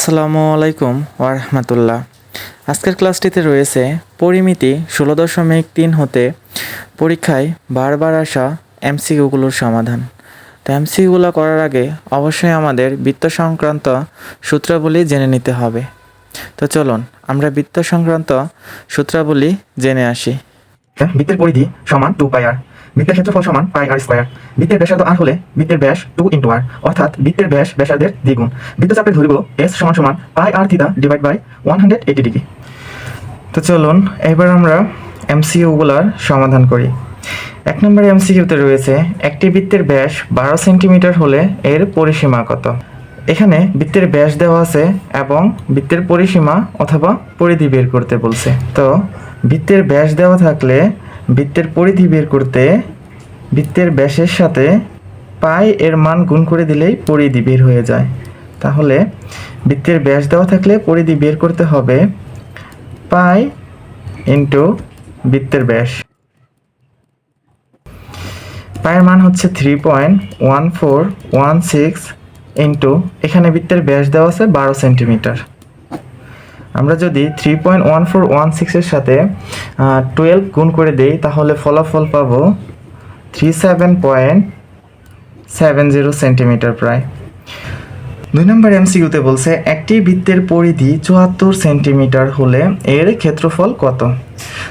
আসসালামু আলাইকুম ওয়ারহমাতুল্লাহ। আজকের ক্লাসটিতে রয়েছে পরিমিতি 16.3 হতে পরীক্ষায় বারবার আসা এমসিকিউগুলোর সমাধান। তো এমসিকিউগুলো করার আগে অবশ্যই আমাদের বৃত্ত সংক্রান্ত সূত্রাবলী জেনে নিতে হবে। তো চলুন আমরা বৃত্ত সংক্রান্ত সূত্রাবলী জেনে আসি। বৃত্তের পরিধি সমান 2πr, বৃত্তের ক্ষেত্রফল সমান πr স্কয়ার, বৃত্তের ব্যাসার্ধ r হলে বৃত্তের ব্যাস 2 × r, অর্থাৎ বৃত্তের ব্যাস ব্যাসার্ধের দ্বিগুণ। বৃত্তচাপের দৈর্ঘ্য s সমান πr theta divide by 180 degree. তো চলুন এবার আমরা এমসিকিউগুলোর সমাধান করি। 1 নম্বর এমসিকিউতে রয়েছে একটি বৃত্তের ব্যাস 12 সেন্টিমিটার হলে এর পরিসীমা কত। এখানে বৃত্তের ব্যাস দেওয়া আছে এবং বৃত্তের পরিসীমা অথবা পরিধি বের করতে বলছে। তো বৃত্তের ব্যাস দেওয়া থাকলে বৃত্তের পরিধি বের করতে বৃত্তের ব্যাসের সাথে পাই এর মান গুণ করে দিলেই পরিধি বের হয়ে যায়। তাহলে বৃত্তের ব্যাস দেওয়া থাকলে পরিধি বের করতে হবে পাই ইন্টু বৃত্তের ব্যাস। পায়ের মান হচ্ছে 3.1416 ইন্টু এখানে বৃত্তের ব্যাস দেওয়া আছে 12 সেন্টিমিটার। আমরা যদি 3.1416 এর সাথে 12 গুণ করে দেই তাহলে ফলাফল পাবো 37.70 সেন্টিমিটার প্রায়। 2 নম্বর এমসিকিউতে বলছে একটি বৃত্তের পরিধি 74 সেন্টিমিটার হলে এর ক্ষেত্রফল কত।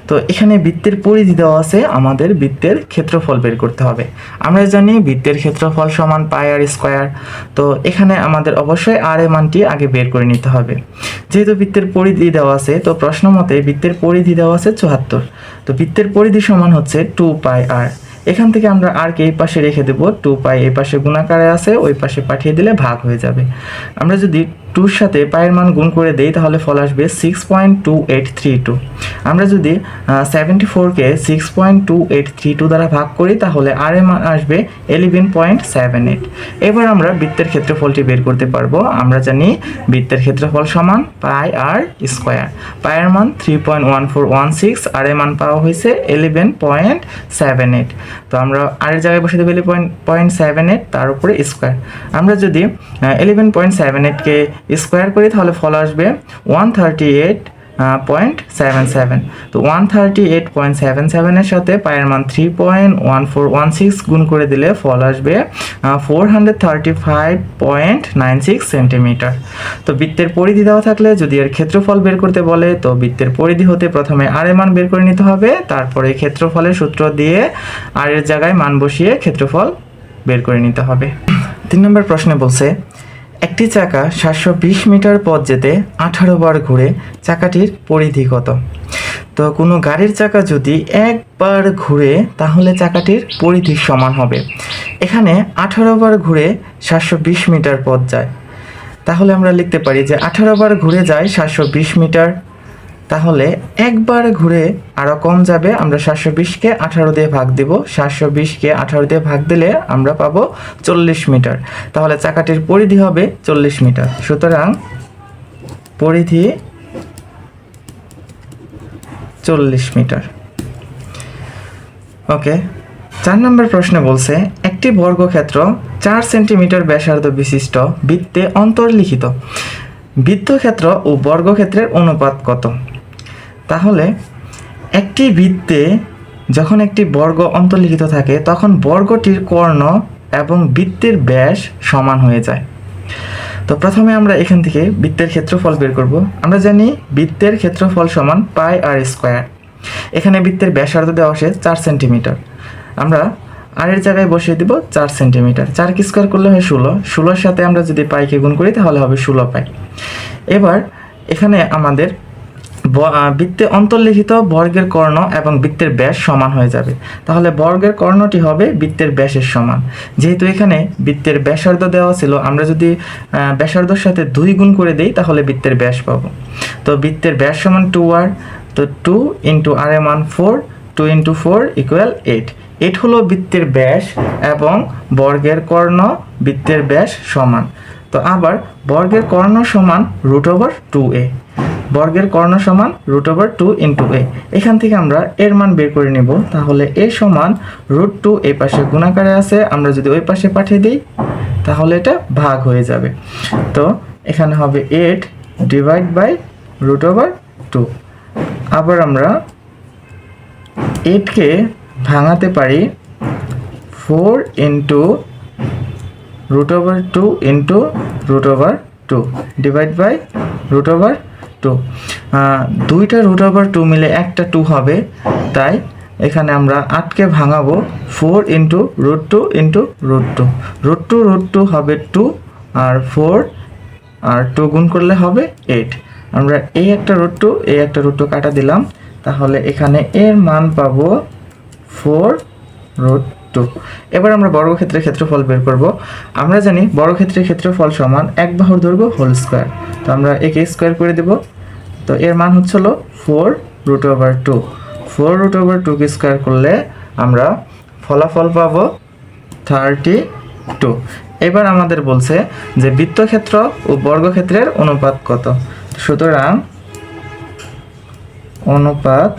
তো এখানে বৃত্তের পরিধি দেওয়া আছে, আমাদের বৃত্তের ক্ষেত্রফল বের করতে হবে। আমরা জানি বৃত্তের ক্ষেত্রফল সমান πr স্কয়ার। তো এখানে আমাদের অবশ্যই r এর মানটি আগে বের করে নিতে হবে। যেহেতু বৃত্তের পরিধি দেওয়া আছে, তো প্রশ্ন মতে বৃত্তের পরিধি দেওয়া আছে 74। তো বৃত্তের পরিধি সমান হচ্ছে 2πr। এখান থেকে আমরা আর কে এই পাশে রেখে দেবো, 2π এই পাশে গুণাকারে আছে, ওই পাশে পাঠিয়ে দিলে ভাগ হয়ে যাবে। আমরা যদি 2-র সাথে পায়ের মান গুণ করে দেই তাহলে ফল আসবে 6.2832। আমরা যদি 74কে 6.2832 দ্বারা ভাগ করি তাহলে আর এর মান আসবে 11.78। এবার আমরা বৃত্তের ক্ষেত্রফলটি বের করতে পারবো। আমরা জানি বৃত্তের ক্ষেত্রফল সমান πr স্কয়ার। পায়ের মান 3.1416, আর এর মান পাওয়া হয়েছে 11.78। তো আমরা আর এর জায়গায় বসে দেবো 11.78, তার উপরে স্কয়ার। আমরা যদি 11.78কে স্কয়ার করি তাহলে ফল আসবে 138.77। তো 138.77 এর সাথে পায়ের মান 3.1416 গুণ করে দিলে ফল আসবে 435.96 সেন্টিমিটার। তো বৃত্তের পরিধি দেওয়া থাকলে যদি এর ক্ষেত্রফল বের করতে বলে, তো বৃত্তের পরিধি হতে প্রথমে আর এর মান বের করে নিতে হবে, তারপরে ক্ষেত্রফলের সূত্র দিয়ে আর এর জায়গায় মান বসিয়ে ক্ষেত্রফল বের করে নিতে হবে। 3 নম্বর প্রশ্নে বলছে একটি চাকা 720 মিটার পথ যেতে 18 বার ঘুরে চাকাটির পরিধি কত। তো কোনো গাড়ির চাকা যদি একবার ঘুরে তাহলে চাকাটির পরিধির সমান হবে। এখানে 18 বার ঘুরে 720 মিটার পথ যায়, তাহলে আমরা লিখতে পারি যে 18 বার ঘুরে যায় 720 মিটার। তাহলে একবার ঘুরে আরও কম যাবে, আমরা 720কে 18 দিয়ে ভাগ দিব। 720কে 18 দিয়ে ভাগ দিলে আমরা পাবো 40 মিটার। তাহলে চাকাটির পরিধি হবে 40 মিটার। সুতরাং পরিধি 40 মিটার। ওকে। 4 নম্বর প্রশ্নে বলছে একটি বর্গক্ষেত্র 4 সেন্টিমিটার ব্যাসার্ধ বিশিষ্ট বৃত্তে অন্তর্লিখিত বৃত্তক্ষেত্র ও বর্গক্ষেত্রের অনুপাত কত। তাহলে একটি বৃত্তে যখন একটি বর্গ অন্তর্লিখিত থাকে তখন বর্গটির কর্ণ এবং বৃত্তের ব্যাস সমান হয়ে যায়। তো প্রথমে আমরা এখান থেকে বৃত্তের ক্ষেত্রফল বের করব। আমরা জানি বৃত্তের ক্ষেত্রফল সমান πr স্কয়ার। এখানে বৃত্তের ব্যাসার্ধ দেওয়া আছে 4 সেন্টিমিটার। আমরা আর এর জায়গায় বসিয়ে দিব 4 সেন্টিমিটার। 4 কি স্কয়ার করলে হয় 16। 16-র সাথে আমরা যদি পাইকে গুণ করি তাহলে হবে 16 পাই। এবার এখানে আমাদের বৃত্তে অন্তর্লিখিত বর্গের কর্ণ এবং বৃত্তের ব্যাস সমান হয়ে যাবে। তাহলে বর্গের কর্ণটি হবে বৃত্তের ব্যাসের সমান। যেহেতু এখানে বৃত্তের ব্যাসার্ধ দেওয়া ছিল, আমরা যদি ব্যাসার্ধর সাথে 2 গুণ করে দেই তাহলে বৃত্তের ব্যাস পাবো। তো বৃত্তের ব্যাস সমান 2r। তো 2 ইন্টু আর এর মান 4, 2 ইন্টু 4 ইকুয়াল 8। 8 হলো বৃত্তের ব্যাস এবং বর্গের কর্ণ বৃত্তের ব্যাস সমান। তো আবার বর্গের কর্ণ সমান √2a। বর্গের কর্ণ সমান √2 ইন্টু a। এখান থেকে আমরা এর মান বের করে নেব। তাহলে a সমান √2, এই পাশে গুণাকারে আছে, আমরা যদি ওই পাশে পাঠিয়ে দিই তাহলে এটা ভাগ হয়ে যাবে। তো এখানে হবে 8/√2। আবার আমরা 8কে ভাঙাতে পারি 4 ইন্টু √2 ইন্টু √2 /√2। দুইটা √2 মিলে একটা 2 হবে, তাই এখানে আমরা 8কে ভাঙাবো 4 ইন্টু √2 ইন্টু √2 হবে 2, আর 4 আর 2 গুণ করলে হবে 8। আমরা এই একটা √2 এই একটা √2 কাটা দিলাম, তাহলে এখানে এর মান পাবো 4√2। এবার আমরা বর্গক্ষেত্রের ক্ষেত্রফল বের করব। আমরা জানি বর্গক্ষেত্রের ক্ষেত্রফল সমান এক বাহুর দৈর্ঘ্য হোল স্কয়ার। তো আমরা একে স্কয়ার করে দেব। তো এর মান হচ্ছিল 4√2। 4√2 কে স্কয়ার করলে আমরা ফলাফল পাবো 32। এবার আমাদের বলছে যে বৃত্তক্ষেত্র ও বর্গক্ষেত্রের অনুপাত কত। সুতরাং অনুপাত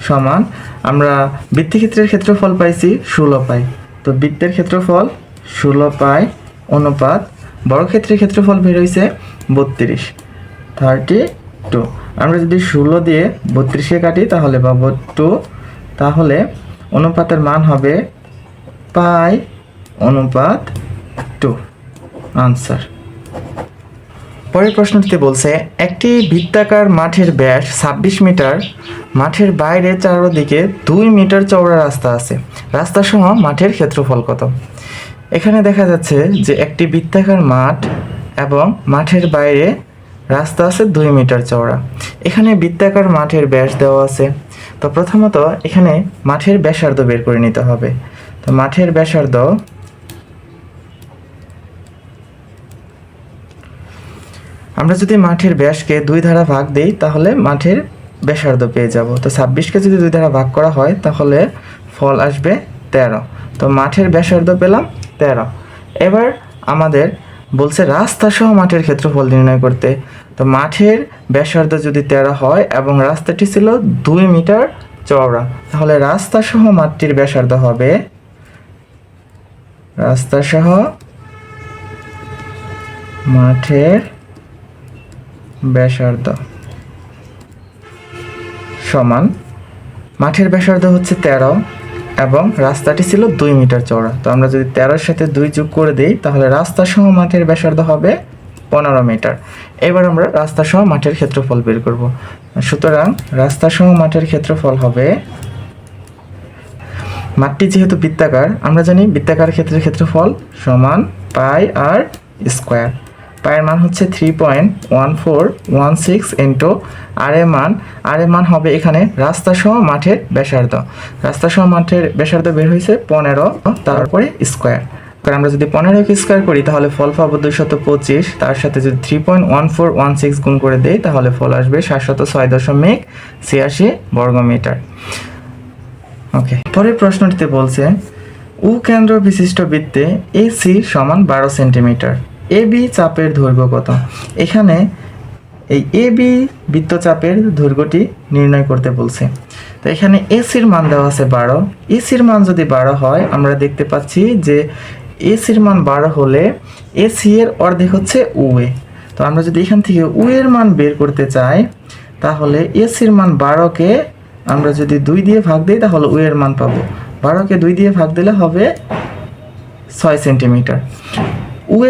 সমান, আমরা বৃত্তক্ষেত্রের ক্ষেত্রফল পাইছি 16 পাই, তো বৃত্তের ক্ষেত্রফল 16 পাই অনুপাত বর্গক্ষেত্রের ক্ষেত্রফল বের হয়েছে 32। আমরা যদি 16 দিয়ে 32কে কাটি তাহলে পাবো 2, তাহলে অনুপাতের মান হবে π/2। আনসার। পরের প্রশ্নটিতে বলছে একটি বৃত্তাকার মাঠের ব্যাস 26 মিটার, মাঠের বাইরে চারদিকে 2 মিটার চওড়া রাস্তা আছে, রাস্তা সহ মাঠের ক্ষেত্রফল কত। এখানে দেখা যাচ্ছে যে একটি বৃত্তাকার মাঠ এবং মাঠের বাইরে রাস্তা আছে 2 মিটার চওড়া। এখানে বৃত্তাকার মাঠের ব্যাস দেওয়া আছে। তো প্রথমত এখানে মাঠের ব্যাসার্ধ বের করে নিতে হবে। তো মাঠের ব্যাসার্ধ, আমরা যদি মাঠের ব্যাসকে 2 দ্বারা ভাগ দেই তাহলে মাঠের ব্যাসার্ধ পেয়ে যাব। তো 26কে যদি 2 দ্বারা ভাগ করা হয় তাহলে ফল আসবে 13। তো মাঠের ব্যাসার্ধ পেলাম 13। এবার আমাদের বলছে রাস্তা সহ মাঠের ক্ষেত্রফল নির্ণয় করতে। তো মাঠের ব্যাসার্ধ যদি 13 হয় এবং রাস্তাটি ছিল 2 মিটার চওড়া, তাহলে রাস্তা সহ মাঠটির ব্যাসার্ধ হবে, রাস্তা সহ মাঠের ব্যাসার্ধ সমান, মাঠের ব্যাসার্ধ হচ্ছে 13 এবং রাস্তাটি ছিল 2 মিটার চওড়া। তো আমরা যদি 13-এর সাথে 2 যোগ করে দিই তাহলে রাস্তা সহ মাঠের ব্যাসার্ধ হবে 15 মিটার। এবার আমরা রাস্তা সহ মাঠের ক্ষেত্রফল বের করব। সুতরাং রাস্তা সহ মাঠের ক্ষেত্রফল হবে, মাঠটি যেহেতু বৃত্তাকার, আমরা জানি বৃত্তাকার ক্ষেত্রের ক্ষেত্রফল সমান πr²। পায়ের মান হচ্ছে 3.1416 ইন্টু আর এর মান হবে এখানে রাস্তা সহ মাঠের ব্যাসার্ধ। রাস্তা সহ মাঠের ব্যাসার্ধ বের হয়েছে 15, তারপরে স্কোয়ার। কারণ আমরা যদি 15কে স্কোয়ার করি তাহলে ফল পাবো 225, তার সাথে যদি 3.1416 গুণ করে দেই তাহলে ফল আসবে 706.86 বর্গমিটার। ওকে, পরের প্রশ্নটিতে বলছে কেন্দ্র বিশিষ্ট বৃত্তে AC সমান 12 সেন্টিমিটার, AB চাপের দৈর্ঘ্য কত। এখানে এই AB বৃত্তচাপের দৈর্ঘ্যটি নির্ণয় করতে বলছে। তো এখানে ACর মান দেওয়া আছে 12, ECর মান যদি 12 হয় আমরা দেখতে পাচ্ছি যে ACর মান 12 হলে AC এর অর্ধেক হচ্ছে OA। তো আমরা যদি এখান থেকে OA এর মান বের করতে চাই তাহলে ACর মান 12কে আমরা যদি 2 দিয়ে ভাগ দিই তাহলে OA এর মান পাবো। 12কে 2 দিয়ে ভাগ দিলে হবে 6 সেন্টিমিটার।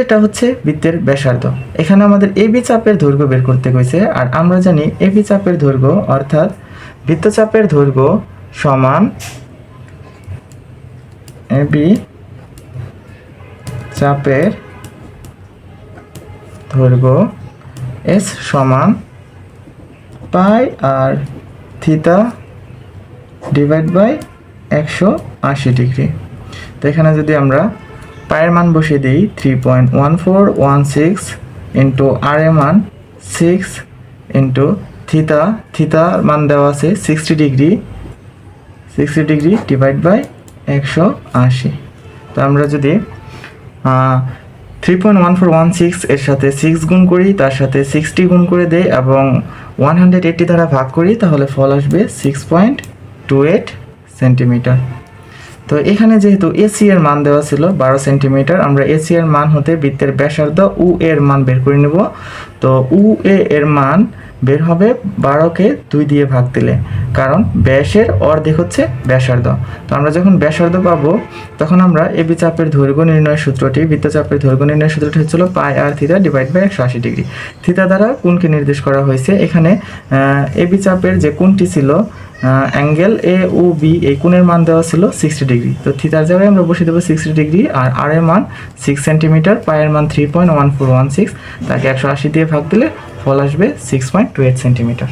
এটা হচ্ছে বৃত্তের ব্যাসার্ধ। এখানে আমাদের AB চাপের দৈর্ঘ্য বের করতে কইছে, আর আমরা জানি AB চাপের দৈর্ঘ্য অর্থাৎ বৃত্তচাপের দৈর্ঘ্য সমান AB চাপের দৈর্ঘ্য S সমান πr theta divide by 180 degree. তো এখানে যদি আমরা পায়ের মান বসিয়ে দিই 3.1416 ইন্টু আর এর মান 6 ইন্টু থিতার মান দেওয়া আছে 60 ডিগ্রি ডিভাইড বাই 180। তো আমরা যদি 3.1416 এর সাথে 6 গুণ করি, তার সাথে 60 গুণ করে দেই এবং 180 দ্বারা ভাগ করি তাহলে ফল আসবে 6.28 সেন্টিমিটার। তো এখানে যেহেতু এসি এর মান দেওয়া ছিল 12 সেন্টিমিটার, আমরা এসি এর মান হতে বৃত্তের ব্যাসার্ধ উ এর মান বের করে নেব। তো উ এ এর মান বের হবে 12কে 2 দিয়ে ভাগ দিলে, কারণ ব্যাসের অর্ধেক হচ্ছে ব্যাসার্ধ। তো আমরা যখন ব্যাসার্ধ পাবো তখন আমরা এবি চাপের দৈর্ঘ্য নির্ণয়ের সূত্রটি, বৃত্তচাপের দৈর্ঘ্য নির্ণয়ের সূত্রটি হচ্ছিল পাই আর theta divide by 180 degree. Theta দ্বারা কোণকে নির্দেশ করা হয়েছে। এখানে এবি চাপের যে কোণটি ছিল অ্যাঙ্গেল এ ও বি, এই কোণের মান দেওয়া ছিল 60 ডিগ্রি। তো থিটার জায়গায় আমরা বসিয়ে দেবো 60 ডিগ্রি, আর আর এর মান 6 সেন্টিমিটার, পায়ের মান 3.1416, তাকে 180 দিয়ে ভাগ দিলে ফল আসবে 6.28 সেন্টিমিটার।